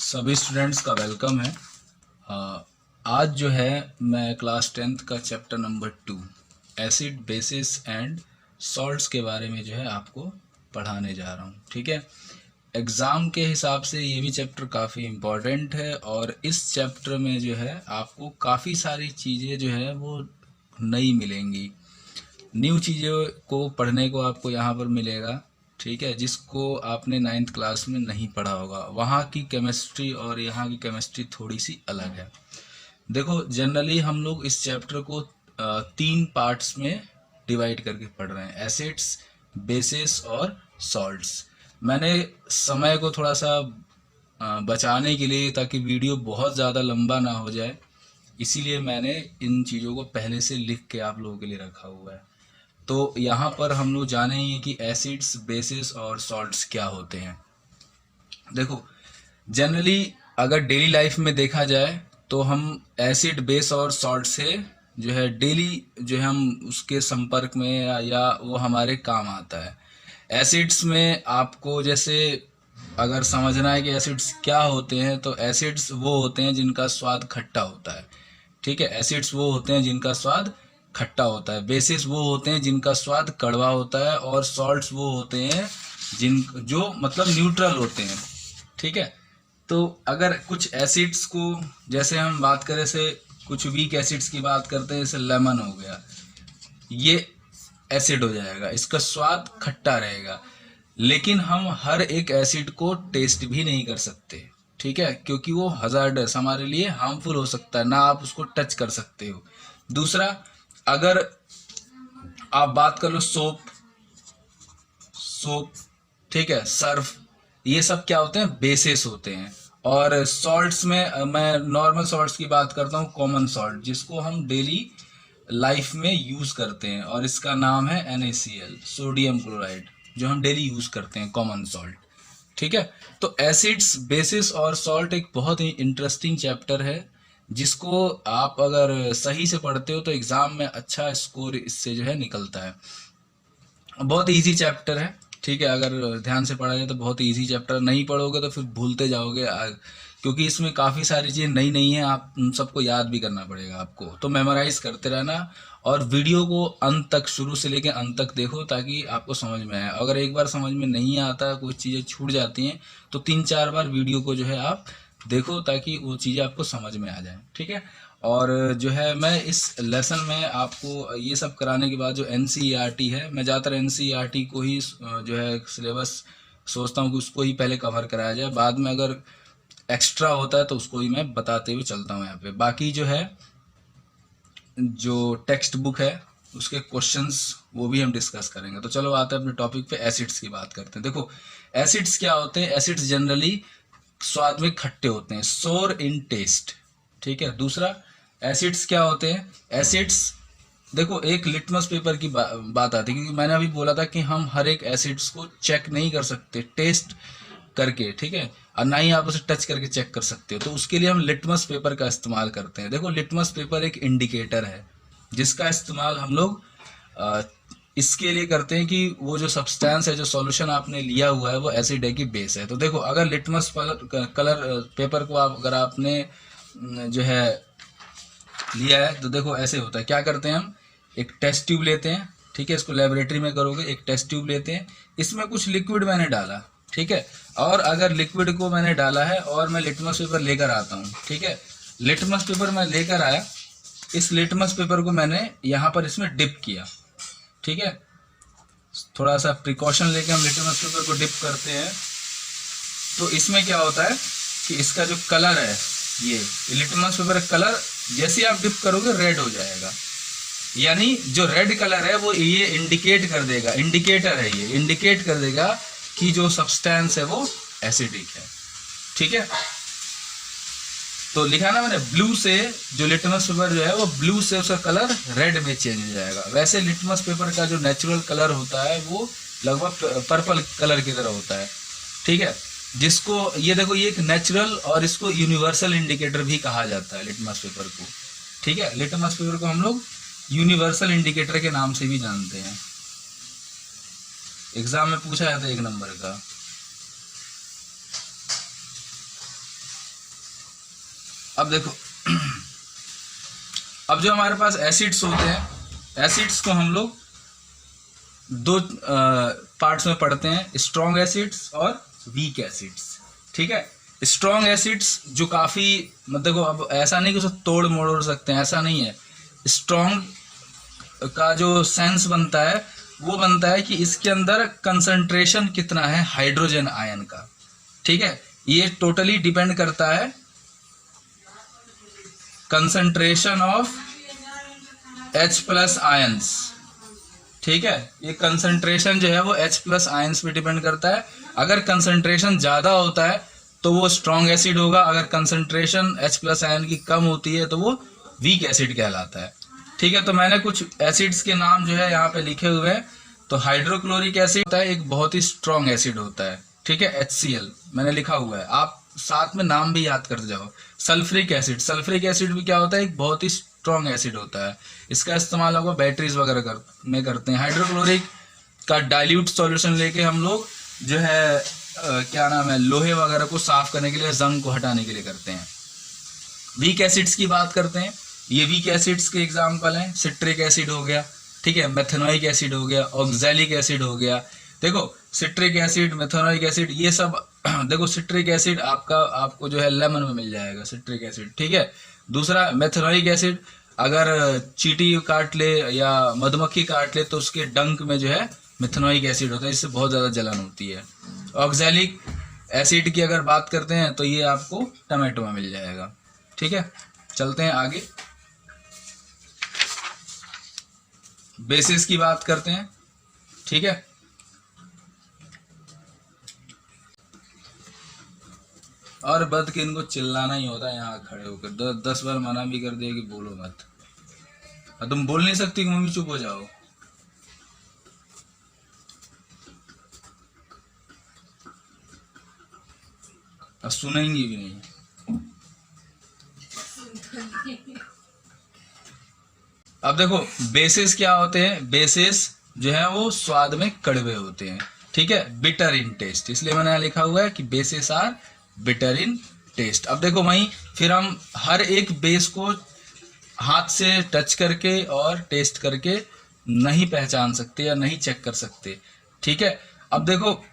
सभी स्टूडेंट्स का वेलकम है। आज जो है मैं क्लास 10th का chapter number 2 acid basis and salts के बारे में जो है आपको पढ़ाने जा रहा हूँ। ठीक है, एग्ज़ाम के हिसाब से ये भी चैप्टर काफ़ी इम्पोर्टेंट है और इस चैप्टर में जो है आपको काफ़ी सारी चीज़ें जो है वो नई मिलेंगी। न्यू चीज़ों को पढ़ने को आपको यहाँ पर मिलेगा। ठीक है, जिसको आपने 9th क्लास में नहीं पढ़ा होगा। वहाँ की केमिस्ट्री और यहाँ की केमिस्ट्री थोड़ी सी अलग है। देखो, जनरली हम लोग इस चैप्टर को 3 पार्ट्स में डिवाइड करके पढ़ रहे हैं, एसिड्स, बेसिस और सॉल्ट्स। मैंने समय को थोड़ा सा बचाने के लिए, ताकि वीडियो बहुत ज़्यादा लंबा ना हो जाए, इसीलिए मैंने इन चीज़ों को पहले से लिख के आप लोगों के लिए रखा हुआ है। तो यहाँ पर हम लोग जानेंगे कि एसिड्स, बेसिस और सॉल्ट्स क्या होते हैं। देखो, जनरली अगर डेली लाइफ में देखा जाए तो हम एसिड, बेस और सॉल्ट से जो है डेली जो है हम उसके संपर्क में या वो हमारे काम आता है। एसिड्स में आपको जैसे अगर समझना है कि एसिड्स क्या होते हैं, तो एसिड्स वो होते हैं जिनका स्वाद खट्टा होता है। ठीक है, एसिड्स वो होते हैं जिनका स्वाद खट्टा होता है। बेसिस वो होते हैं जिनका स्वाद कड़वा होता है। और सॉल्ट्स वो होते हैं जिन जो मतलब न्यूट्रल होते हैं। ठीक है, तो अगर कुछ एसिड्स को जैसे हम बात करें, से कुछ वीक एसिड्स की बात करते हैं, जैसे लेमन हो गया, ये एसिड हो जाएगा, इसका स्वाद खट्टा रहेगा। लेकिन हम हर एक एसिड को टेस्ट भी नहीं कर सकते। ठीक है, क्योंकि वो हजार्डस, हमारे लिए हार्मफुल हो सकता है, ना आप उसको टच कर सकते हो। दूसरा, अगर आप बात कर लो सोप, ठीक है, सर्फ, ये सब क्या होते हैं, बेसिस होते हैं। और सॉल्ट्स में मैं नॉर्मल सॉल्ट्स की बात करता हूँ, कॉमन सॉल्ट, जिसको हम डेली लाइफ में यूज करते हैं, और इसका नाम है NaCl, सोडियम क्लोराइड, जो हम डेली यूज करते हैं, कॉमन सॉल्ट। ठीक है, तो एसिड्स, बेसिस और सॉल्ट एक बहुत ही इंटरेस्टिंग चैप्टर है, जिसको आप अगर सही से पढ़ते हो तो एग्जाम में अच्छा स्कोर इससे जो है निकलता है। बहुत इजी चैप्टर है। ठीक है, अगर ध्यान से पढ़ा जाए तो बहुत इजी चैप्टर। नहीं पढ़ोगे तो फिर भूलते जाओगे, क्योंकि इसमें काफ़ी सारी चीज़ें नई नई हैं, आप उन सबको याद भी करना पड़ेगा आपको। तो मेमोराइज करते रहना और वीडियो को अंत तक, शुरू से लेकर अंत तक देखो, ताकि आपको समझ में आए। अगर एक बार समझ में नहीं आता, कुछ चीज़ें छूट जाती हैं, तो 3-4 बार वीडियो को जो है आप देखो, ताकि वो चीज़ें आपको समझ में आ जाए। ठीक है, और जो है मैं इस लेसन में आपको ये सब कराने के बाद जो NCERT है, मैं ज़्यादातर NCERT को ही जो है सिलेबस सोचता हूँ कि उसको ही पहले कवर कराया जाए, बाद में अगर एक्स्ट्रा होता है तो उसको ही मैं बताते हुए चलता हूँ यहाँ पे। बाकी जो है, जो टेक्स्ट बुक है उसके क्वेश्चंस, वो भी हम डिस्कस करेंगे। तो चलो आते हैं अपने टॉपिक पे, एसिड्स की बात करते हैं। देखो, एसिड्स क्या होते हैं। एसिड्स जनरली स्वाद में खट्टे होते हैं, सोर इन टेस्ट। ठीक है, दूसरा, एसिड्स क्या होते हैं। एसिड्स, देखो, एक लिटमस पेपर की बात आती है, क्योंकि मैंने अभी बोला था कि हम हर एक एसिड्स को चेक नहीं कर सकते टेस्ट करके। ठीक है, और ना ही आप उसे टच करके चेक कर सकते हो, तो उसके लिए हम लिटमस पेपर का इस्तेमाल करते हैं। देखो, लिटमस पेपर एक इंडिकेटर है, जिसका इस्तेमाल हम लोग इसके लिए करते हैं कि वो जो सब्सटेंस है, जो सॉल्यूशन आपने लिया हुआ है, वो एसिड है कि बेस है। तो देखो, अगर लिटमस कलर पेपर को अगर आपने जो है लिया है, तो देखो ऐसे होता है। क्या करते हैं हम, एक टेस्ट ट्यूब लेते हैं। ठीक है, इसको लेबोरेटरी में करोगे, एक टेस्ट ट्यूब लेते हैं, इसमें कुछ लिक्विड मैंने डाला। ठीक है, और अगर लिक्विड को मैंने डाला है और मैं लिटमस पेपर लेकर आता हूँ। ठीक है, लिटमस पेपर मैं लेकर आया, इस लिटमस पेपर को मैंने यहाँ पर इसमें डिप किया। ठीक है, थोड़ा सा प्रिकॉशन लेके हम लिटमस पेपर को डिप करते हैं, तो इसमें क्या होता है कि इसका जो कलर है, ये लिटमस पेपर का कलर जैसे आप डिप करोगे रेड हो जाएगा। यानी जो रेड कलर है वो ये इंडिकेट कर देगा, इंडिकेटर है, ये इंडिकेट कर देगा कि जो सब्सटेंस है वो एसिडिक है। ठीक है, तो लिखा ना मैंने, ब्लू से जो लिटमस पेपर जो है वो ब्लू से उसका कलर रेड में चेंज हो जाएगा। वैसे लिटमस पेपर का जो नेचुरल कलर होता है वो लगभग पर्पल कलर की तरह होता है। ठीक है, जिसको ये देखो, ये एक नेचुरल और इसको यूनिवर्सल इंडिकेटर भी कहा जाता है लिटमस पेपर को। ठीक है, लिटमस पेपर को हम लोग यूनिवर्सल इंडिकेटर के नाम से भी जानते हैं। एग्जाम में पूछा जाता है 1 नंबर का। अब देखो अब जो हमारे पास एसिड्स होते हैं, एसिड्स को हम लोग दो पार्ट्स में पढ़ते हैं, स्ट्रॉन्ग एसिड्स और वीक एसिड्स। ठीक है, स्ट्रॉन्ग एसिड्स जो काफ़ी देखो, अब ऐसा नहीं कि उसे तोड़ मोड़ सकते हैं, ऐसा नहीं है। स्ट्रॉन्ग का जो सेंस बनता है वो बनता है कि इसके अंदर कंसंट्रेशन कितना है हाइड्रोजन आयन का। ठीक है, ये टोटली डिपेंड करता है कंसंट्रेशन ऑफ H+ आयंस। ठीक है, ये कंसंट्रेशन जो है वो H+ आयंस पे डिपेंड करता है। अगर कंसंट्रेशन ज़्यादा होता है तो वो स्ट्रॉन्ग एसिड होगा, अगर कंसंट्रेशन H+ आयन की कम होती है तो वो वीक एसिड कहलाता है। ठीक है, तो मैंने कुछ एसिड्स के नाम जो है यहाँ पे लिखे हुए हैं। तो हाइड्रोक्लोरिक एसिड होता है, एक बहुत ही स्ट्रॉन्ग एसिड होता है। ठीक है, HCl मैंने लिखा हुआ है, आप साथ में नाम भी याद करते जाओ। सल्फ्रिक एसिड, सल्फ्रिक एसिड भी क्या होता है, एक बहुत ही स्ट्रॉन्ग एसिड होता है, इसका इस्तेमाल होगा बैटरीज वगैरह में करते हैं। हाइड्रोक्लोरिक का डाइल्यूट सॉल्यूशन लेके हम लोग जो है क्या नाम है, लोहे वगैरह को साफ करने के लिए, जंग को हटाने के लिए करते हैं। वीक एसिड्स की बात करते हैं, ये वीक एसिड्स के एग्जाम्पल हैं, सिट्रिक एसिड हो गया, ठीक है, मेथेनोइक एसिड हो गया, ऑक्सैलिक एसिड हो गया। देखो सिट्रिक एसिड, मेथेनोइक एसिड, ये सब देखो सिट्रिक एसिड आपको जो है लेमन में मिल जाएगा सिट्रिक एसिड। ठीक है, दूसरा मेथेनोइक एसिड, अगर चींटी काट ले या मधुमक्खी काट ले तो उसके डंक में जो है मेथेनोइक एसिड होता है, इससे बहुत ज़्यादा जलन होती है। ऑक्सैलिक एसिड की अगर बात करते हैं तो ये आपको टमाटो में मिल जाएगा। ठीक है, चलते हैं आगे, बेसिस की बात करते हैं। ठीक है, और बद के इनको चिल्लाना ही होता है यहाँ खड़े होकर, 10 बार मना भी कर दिया कि बोलो मत। तुम बोल नहीं सकती कि मम्मी चुप हो जाओ। अब सुनेंगी भी नहीं। अब देखो बेसिस क्या होते हैं, बेसिस जो है वो स्वाद में कड़वे होते हैं। ठीक है, बिटर इन टेस्ट, इसलिए मैंने यहाँ लिखा हुआ है कि bases are bitter in taste. अब देखो वहीं फिर हम हर एक बेस को हाथ से टच करके और टेस्ट करके नहीं पहचान सकते या नहीं चेक कर सकते। ठीक है, अब देखो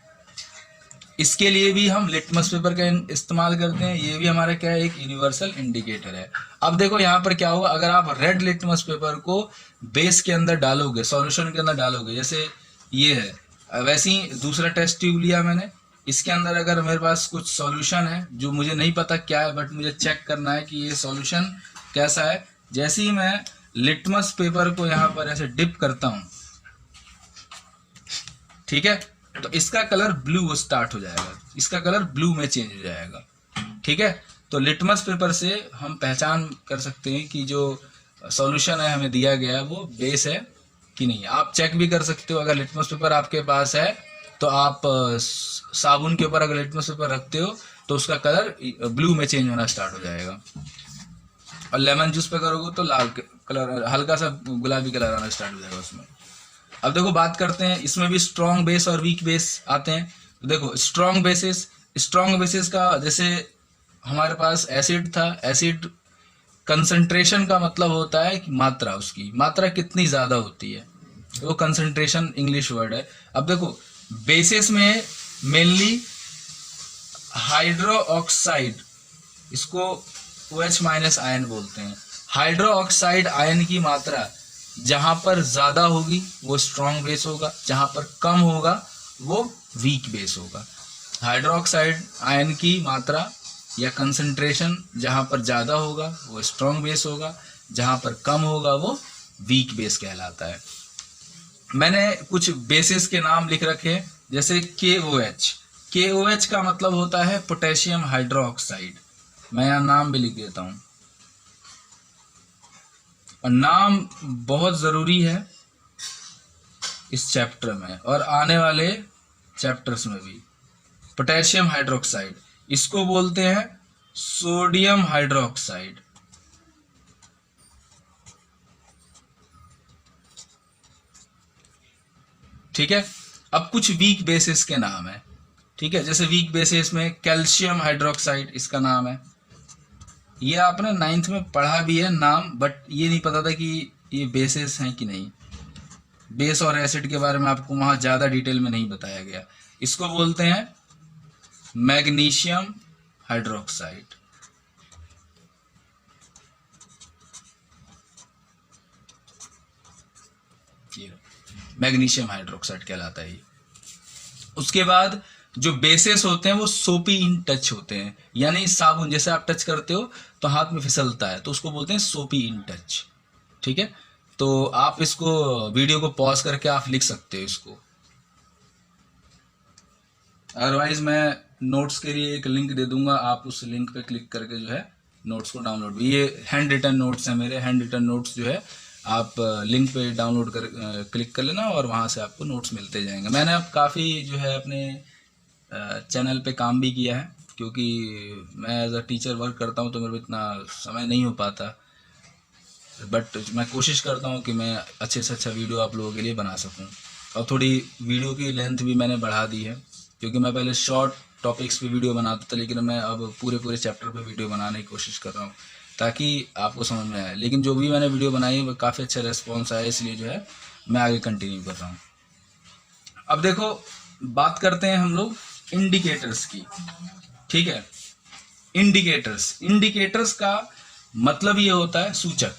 इसके लिए भी हम लिटमस पेपर का इस्तेमाल करते हैं, ये भी हमारा क्या है, एक यूनिवर्सल इंडिकेटर है। अब देखो यहाँ पर क्या होगा, अगर आप रेड लिटमस पेपर को बेस के अंदर डालोगे, सॉल्यूशन के अंदर डालोगे, जैसे ये है, वैसे ही दूसरा टेस्ट ट्यूब लिया मैंने, इसके अंदर अगर मेरे पास कुछ सॉल्यूशन है जो मुझे नहीं पता क्या है, बट मुझे चेक करना है कि ये सॉल्यूशन कैसा है, जैसे ही मैं लिटमस पेपर को यहाँ पर ऐसे डिप करता हूँ, ठीक है, तो इसका कलर ब्लू स्टार्ट हो जाएगा, इसका कलर ब्लू में चेंज हो जाएगा। ठीक है, तो लिटमस पेपर से हम पहचान कर सकते हैं कि जो सॉल्यूशन है हमें दिया गया है वो बेस है कि नहीं। आप चेक भी कर सकते हो, अगर लिटमस पेपर आपके पास है तो आप साबुन के ऊपर अगर लिटमस पेपर रखते हो तो उसका कलर ब्लू में चेंज होना स्टार्ट हो जाएगा, और लेमन जूस पे करोगे तो लाल कलर, हल्का सा गुलाबी कलर आना स्टार्ट हो जाएगा उसमें। अब देखो बात करते हैं, इसमें भी स्ट्रॉन्ग बेस और वीक बेस आते हैं। तो देखो स्ट्रॉन्ग बेसिस का, जैसे हमारे पास एसिड था, एसिड कंसंट्रेशन का मतलब होता है कि मात्रा, उसकी मात्रा कितनी ज़्यादा होती है, वो कंसंट्रेशन इंग्लिश वर्ड है। अब देखो बेसिस में मेनली हाइड्रो ऑक्साइड, इसको OH- आयन बोलते हैं। हाइड्रो ऑक्साइड आयन की मात्रा जहां पर ज्यादा होगी वो स्ट्रॉन्ग बेस होगा, जहां पर कम होगा वो वीक बेस होगा। हाइड्रोक्साइड आयन की मात्रा या कंसंट्रेशन जहां पर ज़्यादा होगा वो स्ट्रॉन्ग बेस होगा, जहां पर कम होगा वो वीक बेस कहलाता है। मैंने कुछ बेसिस के नाम लिख रखे हैं, जैसे KOH का मतलब होता है पोटेशियम हाइड्रोक्साइड। मैं यहाँ नाम भी लिख देता हूँ, और नाम बहुत ज़रूरी है इस चैप्टर में और आने वाले चैप्टर्स में भी। पोटेशियम हाइड्रोक्साइड, इसको बोलते हैं सोडियम हाइड्रोक्साइड। ठीक है, अब कुछ वीक बेसिस के नाम है। ठीक है, जैसे वीक बेसिस में कैल्शियम हाइड्रोक्साइड इसका नाम है, ये आपने 9th में पढ़ा भी है नाम, बट ये नहीं पता था कि ये बेसेस हैं कि नहीं। बेस और एसिड के बारे में आपको वहाँ ज़्यादा डिटेल में नहीं बताया गया। इसको बोलते हैं मैग्नीशियम हाइड्रोक्साइड। मैग्नीशियम हाइड्रोक्साइड कहलाता है ये। उसके बाद जो बेसेस होते हैं वो सोपी इन टच होते हैं, यानी साबुन जैसे आप टच करते हो तो हाथ में फिसलता है, तो उसको बोलते हैं सोपी इन टच। ठीक है, तो आप इसको वीडियो को पॉज करके आप लिख सकते हो इसको। अदरवाइज मैं नोट्स के लिए एक लिंक दे दूंगा, आप उस लिंक पे क्लिक करके जो है नोट्स को डाउनलोड, ये हैंड रिटन नोट्स हैं मेरे, हैंड रिटन नोट्स जो है आप लिंक पे डाउनलोड कर क्लिक कर लेना और वहाँ से आपको नोट्स मिलते जाएंगे। मैंने अब काफ़ी जो है अपने चैनल पे काम भी किया है, क्योंकि मैं एज अ टीचर वर्क करता हूँ तो मेरे को इतना समय नहीं हो पाता, बट मैं कोशिश करता हूँ कि मैं अच्छे से अच्छा वीडियो आप लोगों के लिए बना सकूँ। और थोड़ी वीडियो की लेंथ भी मैंने बढ़ा दी है, क्योंकि मैं पहले शॉर्ट टॉपिक्स पे वीडियो बनाता था, लेकिन मैं अब पूरे चैप्टर पे वीडियो बनाने की कोशिश कर रहा हूँ ताकि आपको समझ में आए। लेकिन जो भी मैंने वीडियो बनाई है वो काफ़ी अच्छा रेस्पॉन्स आया, इसलिए जो है मैं आगे कंटिन्यू कर रहा हूँ। अब देखो, बात करते हैं हम लोग इंडिकेटर्स की। ठीक है, इंडिकेटर्स का मतलब ये होता है सूचक,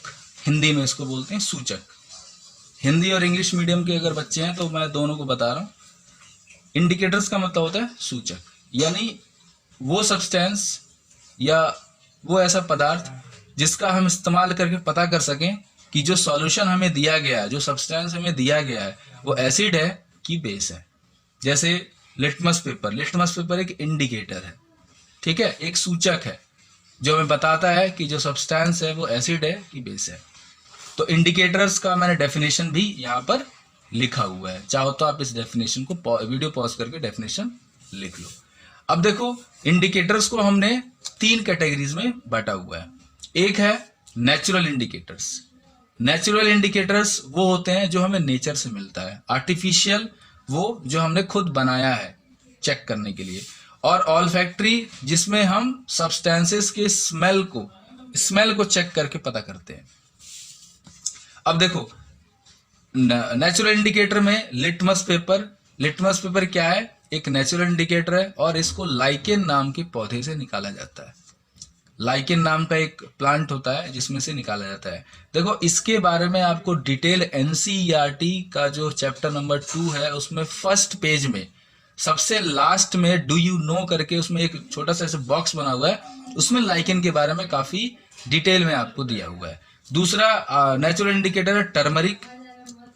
हिंदी में इसको बोलते हैं सूचक। हिंदी और इंग्लिश मीडियम के अगर बच्चे हैं तो मैं दोनों को बता रहा हूँ। इंडिकेटर्स का मतलब होता है सूचक, यानी वो सब्सटेंस या वो ऐसा पदार्थ जिसका हम इस्तेमाल करके पता कर सकें कि जो सॉल्यूशन हमें दिया गया है, जो सब्सटेंस हमें दिया गया है, वो एसिड है कि बेस है। जैसे लिटमस पेपर एक इंडिकेटर है, ठीक है, एक सूचक है जो हमें बताता है कि जो सब्सटेंस है वो एसिड है कि बेस है। तो इंडिकेटर्स का मैंने डेफिनेशन भी यहाँ पर लिखा हुआ है, चाहो तो आप इस डेफिनेशन को वीडियो पॉज करके डेफिनेशन लिख लो। अब देखो, इंडिकेटर्स को हमने 3 कैटेगरीज में बांटा हुआ है। एक है नेचुरल इंडिकेटर्स। नेचुरल इंडिकेटर्स वो होते हैं जो हमें नेचर से मिलता है। आर्टिफिशियल वो जो हमने खुद बनाया है चेक करने के लिए। और ऑल्फैक्टरी जिसमें हम सब्सटेंसेस के स्मेल को चेक करके पता करते हैं। अब देखो, नेचुरल इंडिकेटर में लिटमस पेपर क्या है, एक नेचुरल इंडिकेटर है और इसको लाइकेन नाम के पौधे से निकाला जाता है। लाइकेन नाम का एक प्लांट होता है जिसमें से निकाला जाता है। देखो, इसके बारे में आपको डिटेल एनसीईआरटी का जो चैप्टर नंबर 2 है उसमें फर्स्ट पेज में सबसे लास्ट में डू यू नो करके उसमें एक छोटा सा ऐसे बॉक्स बना हुआ है, उसमें लाइकेन के बारे में काफी डिटेल में आपको दिया हुआ है। दूसरा नेचुरल इंडिकेटर है टर्मरिक,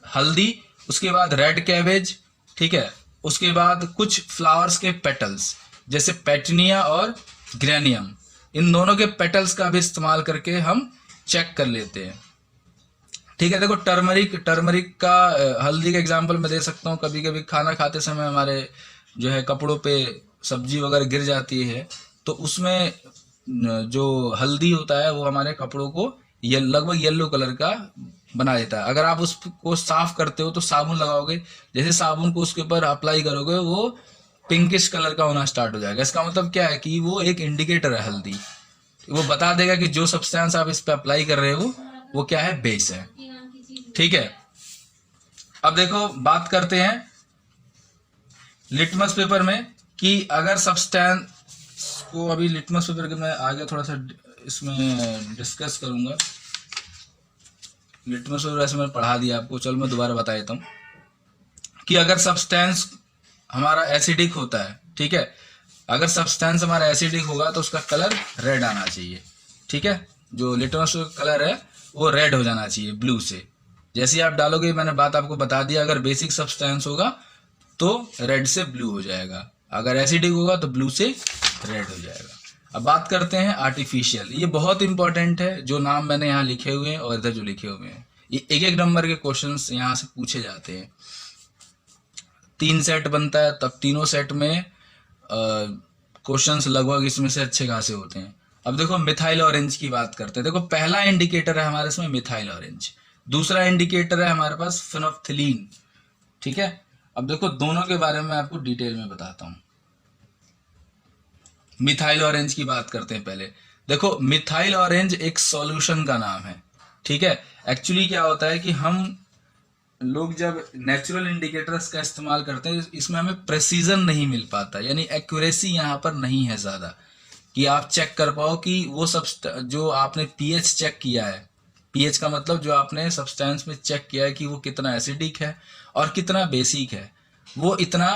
हल्दी, उसके बाद रेड कैबेज, ठीक है, उसके बाद कुछ फ्लावर्स के पेटल्स जैसे पेटनिया और ग्रेनियम, इन दोनों के पेटल्स का भी इस्तेमाल करके हम चेक कर लेते हैं। ठीक है, देखो टर्मरिक का हल्दी का एग्जांपल मैं दे सकता हूँ। कभी कभी खाना खाते समय हमारे जो है कपड़ों पे सब्जी वगैरह गिर जाती है, तो उसमें जो हल्दी होता है वो हमारे कपड़ों को लगभग येलो कलर का बना देता है। अगर आप उसको साफ करते हो तो साबुन लगाओगे, जैसे साबुन को उसके ऊपर अप्लाई करोगे वो पिंकिश कलर का होना स्टार्ट हो जाएगा। इसका मतलब क्या है कि वो एक इंडिकेटर है हल्दी, वो बता देगा कि जो सब्सटेंस आप इस पे अप्लाई कर रहे हो वो क्या है, बेस है। ठीक है, अब देखो बात करते हैं लिटमस पेपर में कि अगर सब्सटेंस को, अभी लिटमस पेपर के मैं आगे थोड़ा सा इसमें डिस्कस करूंगा। लिटमस पेपर ऐसे मैंने पढ़ा दिया आपको, चलो मैं दोबारा बता देता हूँ कि अगर सब्सटेंस हमारा एसिडिक होता है, ठीक है, अगर सब्सटेंस हमारा एसिडिक होगा तो उसका कलर रेड आना चाहिए। ठीक है, जो लिटमस कलर है वो रेड हो जाना चाहिए ब्लू से। जैसे ही आप डालोगे, मैंने बात आपको बता दिया, अगर बेसिक सब्सटेंस होगा तो रेड से ब्लू हो जाएगा, अगर एसिडिक होगा तो ब्लू से रेड हो जाएगा। अब बात करते हैं आर्टिफिशियल। ये बहुत इंपॉर्टेंट है, जो नाम मैंने यहाँ लिखे हुए हैं और इधर जो लिखे हुए हैं, ये एक नंबर के क्वेश्चंस यहाँ से पूछे जाते हैं। 3 सेट बनता है, तब तीनों सेट में क्वेश्चंस लगभग इसमें से अच्छे खासे होते हैं। अब देखो मिथाइल ऑरेंज की बात करते हैं। देखो, पहला इंडिकेटर है हमारे इसमें मिथाइल ऑरेंज, दूसरा इंडिकेटर है हमारे पास फिनोप्थिलीन। ठीक है, अब देखो दोनों के बारे में आपको डिटेल में बताता हूँ। मिथाइल ऑरेंज की बात करते हैं पहले। देखो मिथाइल ऑरेंज एक सॉल्यूशन का नाम है, ठीक है। एक्चुअली क्या होता है कि हम लोग जब नेचुरल इंडिकेटर्स का इस्तेमाल करते हैं इसमें हमें प्रेसिजन नहीं मिल पाता, यानी एक्यूरेसी यहाँ पर नहीं है ज़्यादा कि आप चेक कर पाओ कि वो सब जो आपने पीएच चेक किया है, पीएच का मतलब जो आपने सब्सटेंस में चेक किया है कि वो कितना एसिडिक है और कितना बेसिक है, वो इतना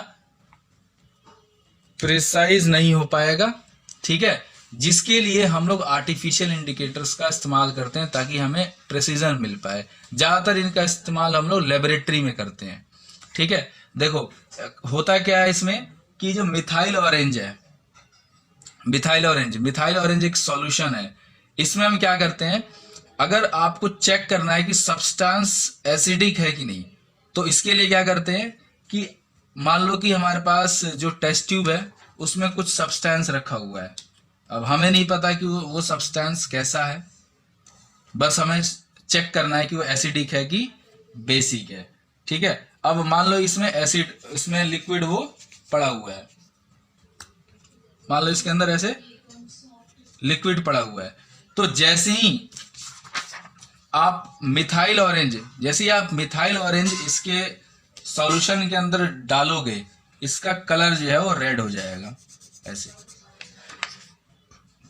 प्रिसाइज नहीं हो पाएगा, ठीक है। जिसके लिए हम लोग आर्टिफिशियल इंडिकेटर्स का इस्तेमाल करते हैं ताकि हमें प्रेसिजन मिल पाए। ज़्यादातर इनका इस्तेमाल हम लोग लेबोरेटरी में करते हैं, ठीक है। देखो होता क्या है इसमें कि जो मिथाइल ऑरेंज है, मिथाइल ऑरेंज एक सॉल्यूशन है। इसमें हम क्या करते हैं, अगर आपको चेक करना है कि सब्सटेंस एसिडिक है कि नहीं, तो इसके लिए क्या करते हैं कि मान लो कि हमारे पास जो टेस्ट ट्यूब है उसमें कुछ सब्सटेंस रखा हुआ है। अब हमें नहीं पता कि वो सब्सटेंस कैसा है, बस हमें चेक करना है कि वो एसिडिक है कि बेसिक है, ठीक है। अब मान लो इसमें एसिड, इसमें लिक्विड वो पड़ा हुआ है, मान लो इसके अंदर ऐसे लिक्विड पड़ा हुआ है, तो जैसे ही आप मिथाइल ऑरेंज इसके सॉल्यूशन के अंदर डालोगे, इसका कलर जो है वो रेड हो जाएगा ऐसे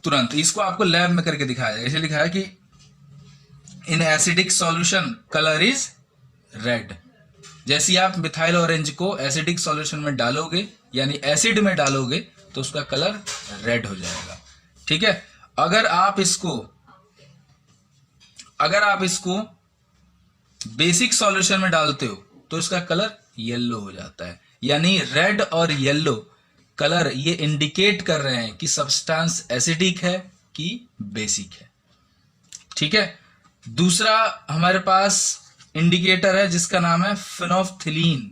तुरंत। इसको आपको लैब में करके दिखाया जाएगा, ऐसे लिखा है कि in acidic solution colour is red. जैसे आप मिथाइल ऑरेंज को एसिडिक सॉल्यूशन में डालोगे यानी एसिड में डालोगे तो उसका कलर रेड हो जाएगा, ठीक है। अगर आप इसको बेसिक सॉल्यूशन में डालते हो तो इसका कलर येलो हो जाता है, यानी रेड और येलो कलर ये इंडिकेट कर रहे हैं कि सब्सटेंस एसिडिक है कि बेसिक है, ठीक है। दूसरा हमारे पास इंडिकेटर है जिसका नाम है फिनोल्फ्थलीन।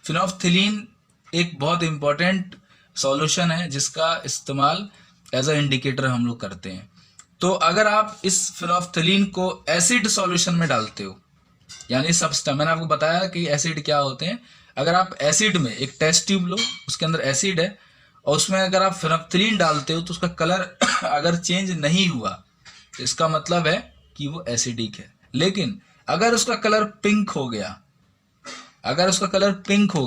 फिनोल्फ्थलीन एक बहुत इंपॉर्टेंट सॉल्यूशन है जिसका इस्तेमाल एज अ इंडिकेटर हम लोग करते हैं। तो अगर आप इस फिनोल्फ्थलीन को एसिड सॉल्यूशन में डालते हो, यानी सब्सटेंस, मैंने आपको बताया कि एसिड क्या होते हैं। अगर आप एसिड में एक टेस्ट ट्यूब लो, उसके अंदर एसिड है और उसमें अगर आप फिनोल्फ्थलीन डालते हो तो उसका कलर अगर चेंज नहीं हुआ तो इसका मतलब है कि वो एसिडिक है। लेकिन अगर उसका कलर पिंक हो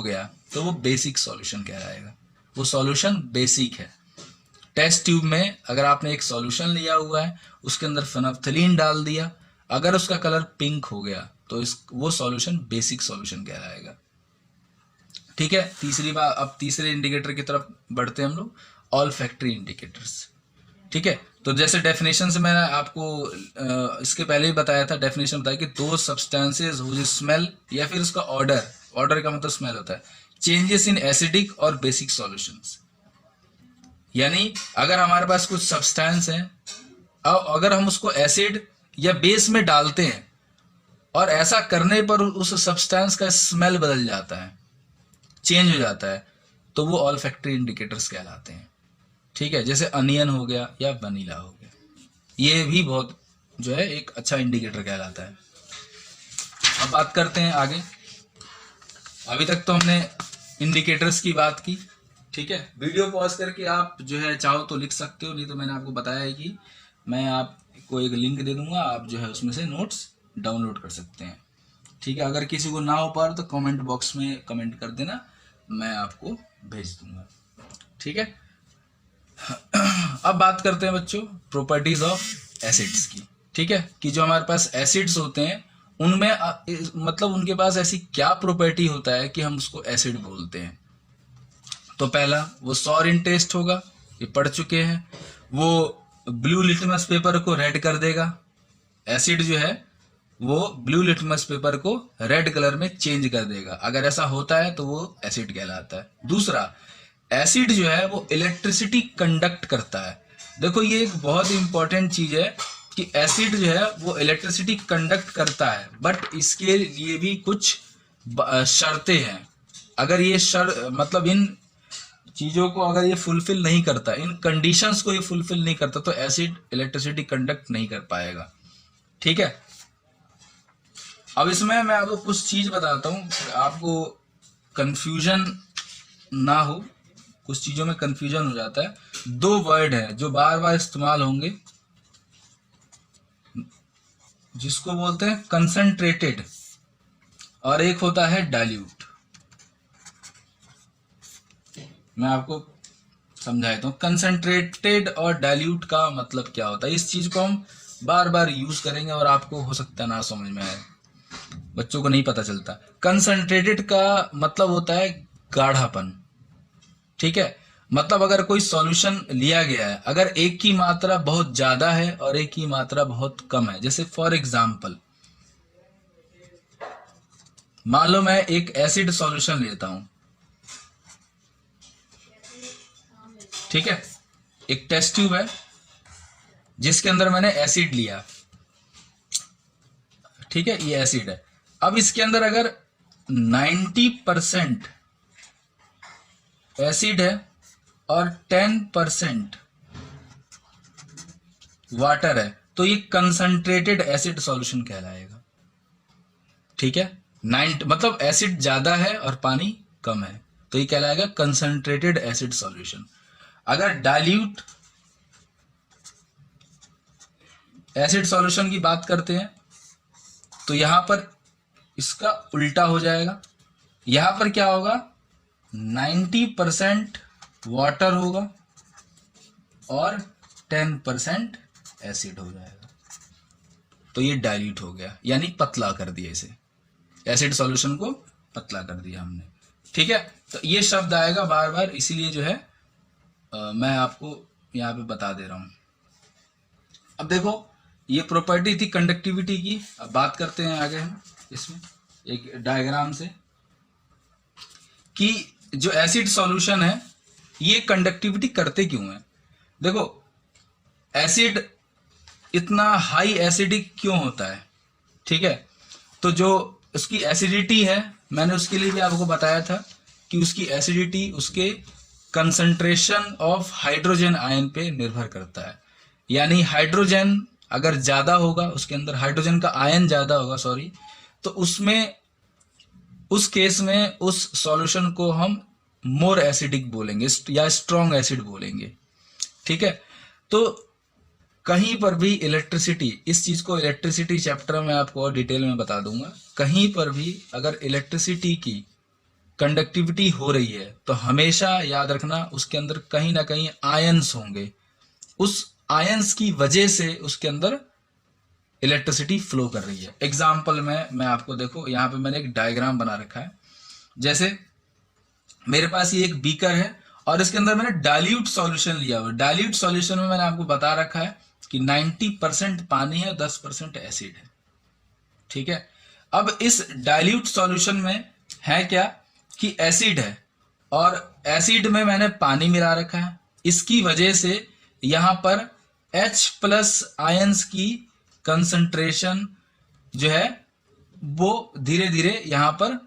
गया तो वो बेसिक सॉल्यूशन कहलाएगा, वो सॉल्यूशन बेसिक है। टेस्ट ट्यूब में अगर आपने एक सॉल्यूशन लिया हुआ है, उसके अंदर फिनोल्फ्थलीन डाल दिया, अगर उसका कलर पिंक हो गया तो वो सॉल्यूशन बेसिक सॉल्यूशन कहलाएगा, ठीक है। तीसरी बात, अब तीसरे इंडिकेटर की तरफ बढ़ते हैं हम लोग, ऑल्फैक्टरी इंडिकेटर्स, ठीक है। तो जैसे डेफिनेशन से मैंने आपको इसके पहले ही बताया था, डेफिनेशन बताया कि दो सब्सटेंसेस हुज स्मेल, या फिर उसका ऑर्डर का मतलब स्मेल होता है, चेंजेस इन एसिडिक और बेसिक सॉल्यूशंस। यानी अगर हमारे पास कुछ सब्सटेंस है और अगर हम उसको एसिड या बेस में डालते हैं और ऐसा करने पर उस सब्सटेंस का स्मेल बदल जाता है, चेंज हो जाता है, तो वो ऑल्फैक्टरी इंडिकेटर्स कहलाते हैं, ठीक है। जैसे अनियन हो गया या वनीला हो गया, ये भी बहुत जो है एक अच्छा इंडिकेटर कहलाता है। अब बात करते हैं आगे। अभी तक तो हमने इंडिकेटर्स की बात की, ठीक है। वीडियो पॉज करके आप जो है चाहो तो लिख सकते हो, नहीं तो मैंने आपको बताया है कि मैं आपको एक लिंक दे दूंगा, आप जो है उसमें से नोट्स डाउनलोड कर सकते हैं, ठीक है। अगर किसी को ना हो पा रहा तो कमेंट बॉक्स में कमेंट कर देना, मैं आपको भेज दूंगा, ठीक है। अब बात करते हैं बच्चों प्रॉपर्टीज ऑफ एसिड्स की, ठीक है, कि जो हमारे पास एसिड्स होते हैं उनमें मतलब उनके पास ऐसी क्या प्रॉपर्टी होता है कि हम उसको एसिड बोलते हैं। तो पहला, वो सॉर इन टेस्ट होगा, ये पढ़ चुके हैं। वो ब्लू लिटमस पेपर को रेड कर देगा, एसिड जो है वो ब्लू लिटमस पेपर को रेड कलर में चेंज कर देगा, अगर ऐसा होता है तो वो एसिड कहलाता है। दूसरा, एसिड जो है वो इलेक्ट्रिसिटी कंडक्ट करता है। देखो ये एक बहुत इंपॉर्टेंट चीज है कि एसिड जो है वो इलेक्ट्रिसिटी कंडक्ट करता है, बट इसके लिए भी कुछ शर्तें हैं। अगर ये मतलब इन चीजों को अगर ये फुलफिल नहीं करता, इन कंडीशंस को ये फुलफिल नहीं करता, तो एसिड इलेक्ट्रिसिटी कंडक्ट नहीं कर पाएगा, ठीक है। अब इसमें मैं आपको कुछ चीज बताता हूँ, आपको कंफ्यूजन ना हो, कुछ चीजों में कंफ्यूजन हो जाता है। दो वर्ड है जो बार बार इस्तेमाल होंगे, जिसको बोलते हैं कंसंट्रेटेड, और एक होता है डाइल्यूट। मैं आपको समझा देता हूँ कंसंट्रेटेड और डाइल्यूट का मतलब क्या होता है। इस चीज को हम बार बार यूज करेंगे और आपको हो सकता है ना समझ में आए, बच्चों को नहीं पता चलता। कंसंट्रेटेड का मतलब होता है गाढ़ापन, ठीक है। मतलब अगर कोई सॉल्यूशन लिया गया है, अगर एक की मात्रा बहुत ज्यादा है और एक की मात्रा बहुत कम है, जैसे फॉर एग्जाम्पल मान लो मैं एक एसिड सॉल्यूशन लेता हूं, ठीक है। एक टेस्ट ट्यूब है जिसके अंदर मैंने एसिड लिया, ठीक है, ये एसिड है। अब इसके अंदर अगर 90% एसिड है और 10% वाटर है, तो ये कंसंट्रेटेड एसिड सॉल्यूशन कहलाएगा, ठीक है। 9 मतलब एसिड ज्यादा है और पानी कम है, तो ये कहलाएगा कंसंट्रेटेड एसिड सॉल्यूशन। अगर डाइल्यूट एसिड सॉल्यूशन की बात करते हैं तो यहां पर इसका उल्टा हो जाएगा। यहां पर क्या होगा, 90% वाटर होगा और 10% एसिड हो जाएगा, तो ये डाइल्यूट हो गया, यानी पतला कर दिया इसे, एसिड सॉल्यूशन को पतला कर दिया हमने, ठीक है। तो ये शब्द आएगा बार बार, इसीलिए जो है मैं आपको यहाँ पे बता दे रहा हूं। अब देखो ये प्रॉपर्टी थी कंडक्टिविटी की, अब बात करते हैं आगे हम इसमें एक डायग्राम से कि जो एसिड सॉल्यूशन है ये कंडक्टिविटी करते क्यों है। देखो एसिड इतना हाई एसिडिक क्यों होता है, ठीक है। तो जो उसकी एसिडिटी है, मैंने उसके लिए भी आपको बताया था कि उसकी एसिडिटी उसके कंसंट्रेशन ऑफ हाइड्रोजन आयन पे निर्भर करता है। यानी हाइड्रोजन अगर ज्यादा होगा, उसके अंदर हाइड्रोजन का आयन ज्यादा होगा, सॉरी, तो उसमें उस केस में उस सॉल्यूशन को हम मोर एसिडिक बोलेंगे या स्ट्रॉन्ग एसिड बोलेंगे, ठीक है। तो कहीं पर भी इलेक्ट्रिसिटी, इस चीज को इलेक्ट्रिसिटी चैप्टर में आपको और डिटेल में बता दूंगा, कहीं पर भी अगर इलेक्ट्रिसिटी की कंडक्टिविटी हो रही है तो हमेशा याद रखना उसके अंदर कहीं ना कहीं आयंस होंगे, उस आयंस की वजह से उसके अंदर इलेक्ट्रिसिटी फ्लो कर रही है। एग्जाम्पल में मैं आपको देखो यहाँ पे मैंने एक डायग्राम बना रखा है, जैसे मेरे पास ये एक बीकर है और इसके अंदर मैंने डाइल्यूट सॉल्यूशन लिया हुआ। डाइल्यूट सॉल्यूशन में मैंने आपको बता रखा है कि 90% पानी है, 10% एसिड है, ठीक है। अब इस डाइल्यूट सॉल्यूशन में है क्या कि एसिड है और एसिड में मैंने पानी मिला रखा है, इसकी वजह से यहां पर H+ आयंस की कंसंट्रेशन जो है वो धीरे धीरे यहां पर,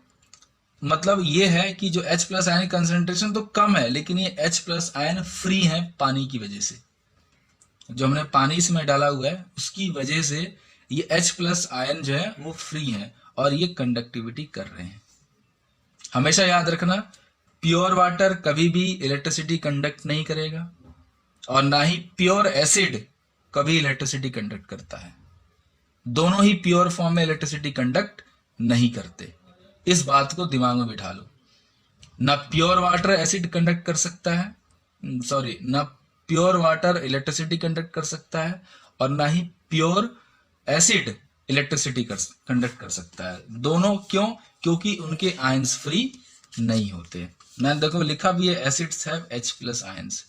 मतलब ये है कि जो H+ आयन कंसंट्रेशन तो कम है, लेकिन ये H+ आयन फ्री है पानी की वजह से, जो हमने पानी इसमें डाला हुआ है उसकी वजह से ये H+ आयन जो है वो फ्री है और ये कंडक्टिविटी कर रहे हैं। हमेशा याद रखना प्योर वाटर कभी भी इलेक्ट्रिसिटी कंडक्ट नहीं करेगा और ना ही प्योर एसिड कभी इलेक्ट्रिसिटी कंडक्ट करता है, दोनों ही प्योर फॉर्म में इलेक्ट्रिसिटी कंडक्ट नहीं करते। इस बात को दिमाग में बिठा लो, ना प्योर वाटर एसिड कंडक्ट कर सकता है, सॉरी, ना प्योर वाटर इलेक्ट्रिसिटी कंडक्ट कर सकता है और ना ही प्योर एसिड इलेक्ट्रिसिटी कंडक्ट कर सकता है। दोनों क्यों, क्योंकि उनके आयंस फ्री नहीं होते। मैंने देखो लिखा भी है एसिड्स हैव H+ आयंस।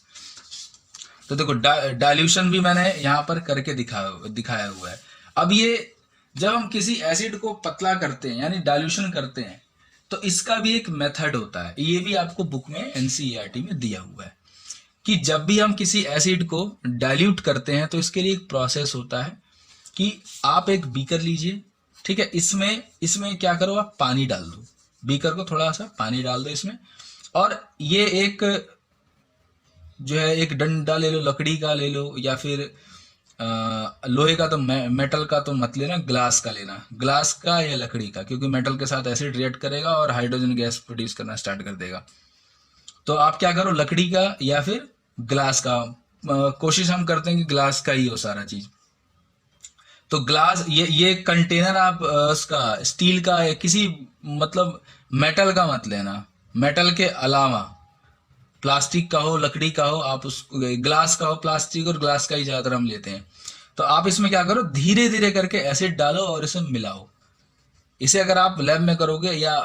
तो देखो डाइल्यूशन भी मैंने यहाँ पर करके दिखाया हुआ है। अब ये जब हम किसी एसिड को पतला करते हैं यानी डाइल्यूशन करते हैं तो इसका भी एक मेथड होता है, ये भी आपको बुक में NCERT में दिया हुआ है कि जब भी हम किसी एसिड को डाइल्यूट करते हैं तो इसके लिए एक प्रोसेस होता है कि आप एक बीकर लीजिए, ठीक है, इसमें क्या करो, आप पानी डाल दो, बीकर को थोड़ा सा पानी डाल दो इसमें, और ये एक जो है एक डंडा ले लो, लकड़ी का ले लो या फिर लोहे का, तो मेटल का तो मत लेना, ग्लास का लेना, ग्लास का या लकड़ी का, क्योंकि मेटल के साथ एसिड रिएक्ट करेगा और हाइड्रोजन गैस प्रोड्यूस करना स्टार्ट कर देगा। तो आप क्या करो, लकड़ी का या फिर ग्लास का, कोशिश हम करते हैं कि ग्लास का ही हो सारा चीज। तो ग्लास, ये कंटेनर आप उसका स्टील का है, किसी मतलब मेटल का मत लेना, मेटल के अलावा प्लास्टिक का हो, लकड़ी का हो, आप उस ग्लास का हो, प्लास्टिक और ग्लास का ही ज्यादातर हम लेते हैं। तो आप इसमें क्या करो, धीरे धीरे करके एसिड डालो और इसे मिलाओ। इसे अगर आप लैब में करोगे या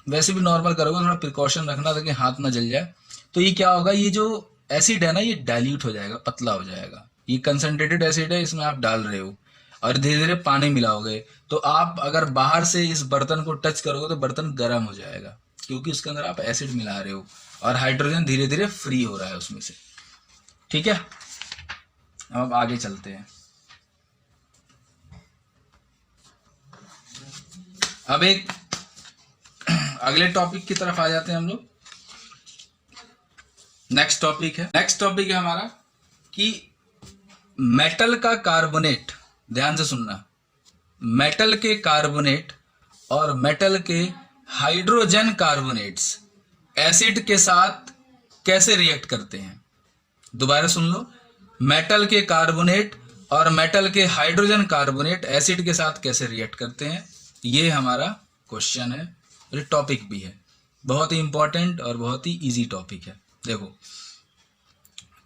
वैसे भी नॉर्मल करोगे, थोड़ा प्रिकॉशन रखना ताकि हाथ ना जल जाए। तो ये क्या होगा, ये जो एसिड है ना, ये डाइल्यूट हो जाएगा, पतला हो जाएगा। ये कंसंट्रेटेड एसिड है, इसमें आप डाल रहे हो और धीरे धीरे पानी मिलाओगे। तो आप अगर बाहर से इस बर्तन को टच करोगे तो बर्तन गर्म हो जाएगा, क्योंकि उसके अंदर आप एसिड मिला रहे हो और हाइड्रोजन धीरे धीरे फ्री हो रहा है उसमें से। ठीक है, अब आगे चलते हैं। अब एक अगले टॉपिक की तरफ आ जाते हैं हम लोग। नेक्स्ट टॉपिक है हमारा कि मेटल का कार्बोनेट, ध्यान से सुनना, मेटल के कार्बोनेट और मेटल के हाइड्रोजन कार्बोनेट्स एसिड के साथ कैसे रिएक्ट करते हैं। दोबारा सुन लो, मेटल के कार्बोनेट और मेटल के हाइड्रोजन कार्बोनेट एसिड के साथ कैसे रिएक्ट करते हैं, ये हमारा क्वेश्चन है, ये टॉपिक भी है, बहुत ही इंपॉर्टेंट और बहुत ही इजी टॉपिक है। देखो,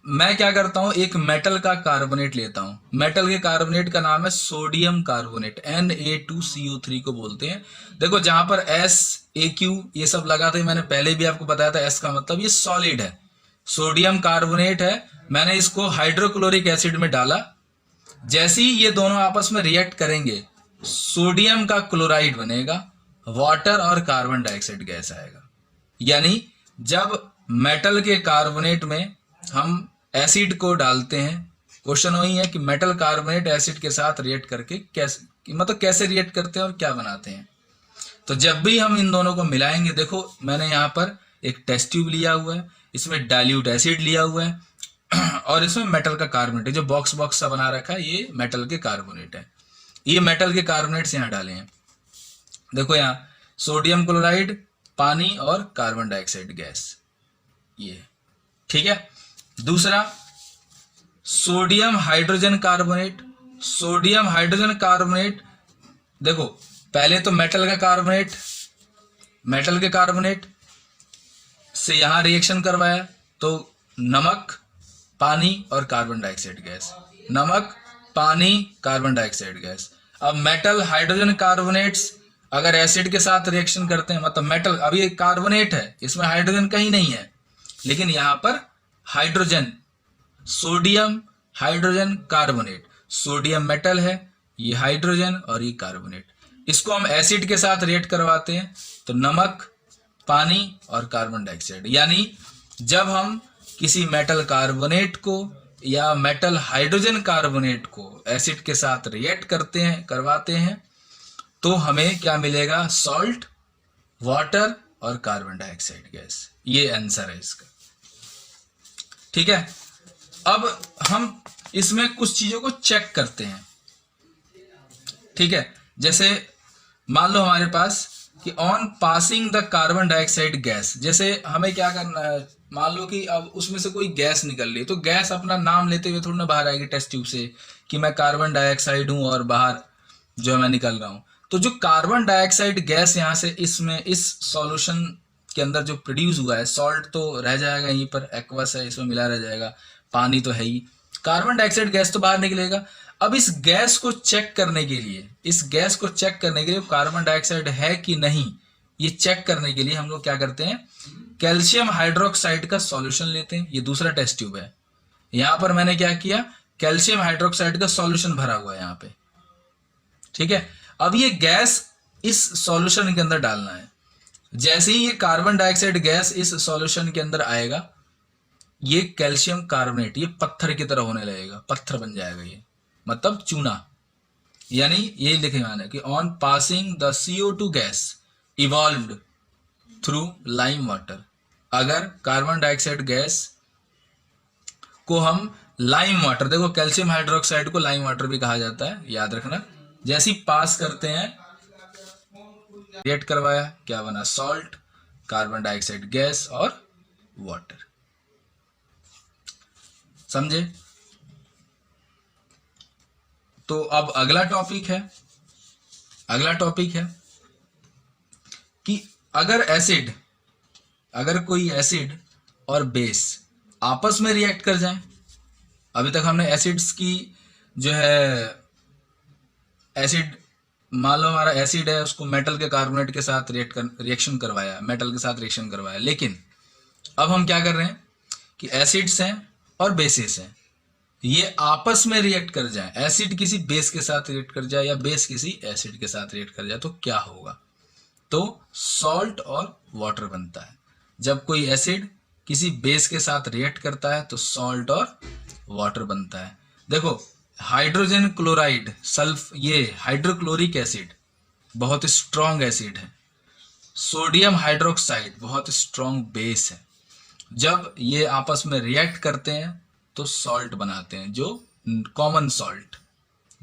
मैं क्या करता हूं, एक मेटल का कार्बोनेट लेता हूं। मेटल के कार्बोनेट का नाम है सोडियम कार्बोनेट, Na2CO3 को बोलते हैं। देखो, जहां पर SAQ ये सब लगा था, मैंने पहले भी आपको बताया था, S का मतलब ये सॉलिड है, सोडियम कार्बोनेट है। मैंने इसको हाइड्रोक्लोरिक एसिड में डाला, जैसे ही ये दोनों आपस में रिएक्ट करेंगे, सोडियम का क्लोराइड बनेगा, वाटर और कार्बन डाइऑक्साइड गैस आएगा। यानी जब मेटल के कार्बोनेट में हम एसिड को डालते हैं, क्वेश्चन वही है कि मेटल कार्बोनेट एसिड के साथ रिएक्ट करके कैसे, मतलब कैसे रिएक्ट करते हैं और क्या बनाते हैं। तो जब भी हम इन दोनों को मिलाएंगे, देखो मैंने यहाँ पर एक टेस्ट ट्यूब लिया हुआ है, इसमें डाइल्यूट एसिड लिया हुआ है और इसमें मेटल का कार्बोनेट है, जो बॉक्स बॉक्स सा बना रखा है, ये मेटल के कार्बोनेट है। ये मेटल के कार्बोनेट्स यहाँ डाले हैं। देखो यहाँ सोडियम क्लोराइड, पानी और कार्बन डाइऑक्साइड गैस, ये ठीक है। दूसरा, sodium hydrogen carbonate. Sodium hydrogen carbonate, देखो पहले तो मेटल के कार्बोनेट से यहां रिएक्शन करवाया, तो नमक, पानी और कार्बन डाइऑक्साइड गैस, नमक, पानी, कार्बन डाइऑक्साइड गैस। अब मेटल हाइड्रोजन कार्बोनेट्स अगर एसिड के साथ रिएक्शन करते हैं, मतलब मेटल अभी कार्बोनेट है, इसमें हाइड्रोजन कहीं नहीं है, लेकिन यहां पर hydrogen, sodium hydrogen carbonate, sodium metal है, ये हाइड्रोजन और ये कार्बोनेट, इसको हम एसिड के साथ रिएक्ट करवाते हैं, तो नमक, पानी और कार्बन डाइऑक्साइड। यानी जब हम किसी मेटल कार्बोनेट को या मेटल हाइड्रोजन कार्बोनेट को एसिड के साथ रिएक्ट करवाते हैं, तो हमें क्या मिलेगा, सॉल्ट, वाटर और कार्बन डाइऑक्साइड गैस। ये आंसर है इसका। ठीक है, अब हम इसमें कुछ चीजों को चेक करते हैं। ठीक है, जैसे मान लो हमारे पास कि on passing the carbon dioxide gas, जैसे हमें क्या करना है, मान लो कि अब उसमें से कोई गैस निकल रही है, तो गैस अपना नाम लेते हुए थोड़ी ना बाहर आएगी टेस्ट ट्यूब से कि मैं कार्बन डाइऑक्साइड हूं और बाहर जो है मैं निकल रहा हूं। तो जो कार्बन डाइऑक्साइड गैस यहाँ से इसमें इस सॉल्यूशन के अंदर जो प्रोड्यूस हुआ है, सॉल्ट तो रह जाएगा यहीं पर, एक्वस है, इसमें मिला रह जाएगा, पानी तो है ही, कार्बन डाइऑक्साइड गैस तो बाहर निकलेगा। अब इस गैस को चेक करने के लिए, कार्बन डाइऑक्साइड है कि नहीं, ये चेक करने के लिए हम लोग क्या करते हैं, कैल्शियम हाइड्रोक्साइड का सॉल्यूशन लेते हैं। ये दूसरा टेस्ट ट्यूब है, यहां पर मैंने क्या किया, कैल्शियम हाइड्रोक्साइड का सॉल्यूशन भरा हुआ है यहां पे। ठीक है, अब ये गैस इस सॉल्यूशन के अंदर डालना है। जैसे ही ये कार्बन डाइऑक्साइड गैस इस सॉल्यूशन के अंदर आएगा, ये कैल्शियम कार्बोनेट ये पत्थर की तरह होने लगेगा, पत्थर बन जाएगा, ये मतलब चूना। यानी यही लिखे मैंने कि on passing the CO2 gas evolved through lime water. अगर कार्बन डाइऑक्साइड गैस को हम लाइम वाटर, देखो कैल्शियम हाइड्रोक्साइड को लाइम वाटर भी कहा जाता है, याद रखना, जैसे ही पास करते हैं, रिएक्ट करवाया, क्या बना, सॉल्ट, कार्बन डाइऑक्साइड गैस और वाटर। समझे? तो अब अगला टॉपिक है कि अगर कोई एसिड और बेस आपस में रिएक्ट कर जाए। अभी तक हमने एसिड्स की जो है, एसिड, मान लो हमारा एसिड है, उसको मेटल के कार्बोनेट के साथ रिएक्शन करवाया, मेटल के साथ रिएक्शन करवाया, लेकिन अब हम क्या कर रहे हैं कि एसिड्स हैं और बेसिस हैं, ये आपस में रिएक्ट कर जाए, एसिड किसी बेस के साथ रिएक्ट कर जाए या बेस किसी एसिड के साथ रिएक्ट कर जाए, तो क्या होगा? तो सॉल्ट और वाटर बनता है। जब कोई एसिड किसी बेस के साथ रिएक्ट करता है तो सॉल्ट और वाटर बनता है। देखो, हाइड्रोजन क्लोराइड, ये हाइड्रोक्लोरिक एसिड बहुत स्ट्रॉन्ग एसिड है, सोडियम हाइड्रोक्साइड बहुत स्ट्रॉन्ग बेस है। जब ये आपस में रिएक्ट करते हैं तो सॉल्ट बनाते हैं, जो कॉमन सॉल्ट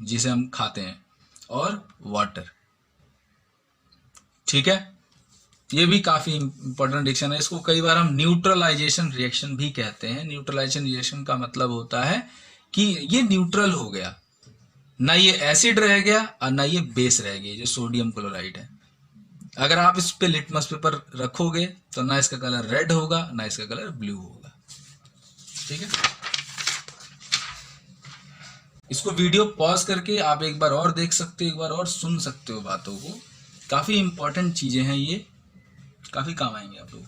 जिसे हम खाते हैं, और वाटर। ठीक है, ये भी काफी इंपॉर्टेंट रिएक्शन है। इसको कई बार हम न्यूट्रलाइजेशन रिएक्शन भी कहते हैं। न्यूट्रलाइजेशन रिएक्शन का मतलब होता है कि ये न्यूट्रल हो गया, ना ये एसिड रह गया और ना ये बेस रह गया, जो सोडियम क्लोराइड है। अगर आप इस पे लिटमस पेपर रखोगे तो ना इसका कलर रेड होगा ना इसका कलर ब्लू होगा। ठीक है, इसको वीडियो पॉज करके आप एक बार और देख सकते हो, एक बार और सुन सकते हो बातों को। काफी इंपॉर्टेंट चीजें हैं ये, काफी काम आएंगे आप लोग।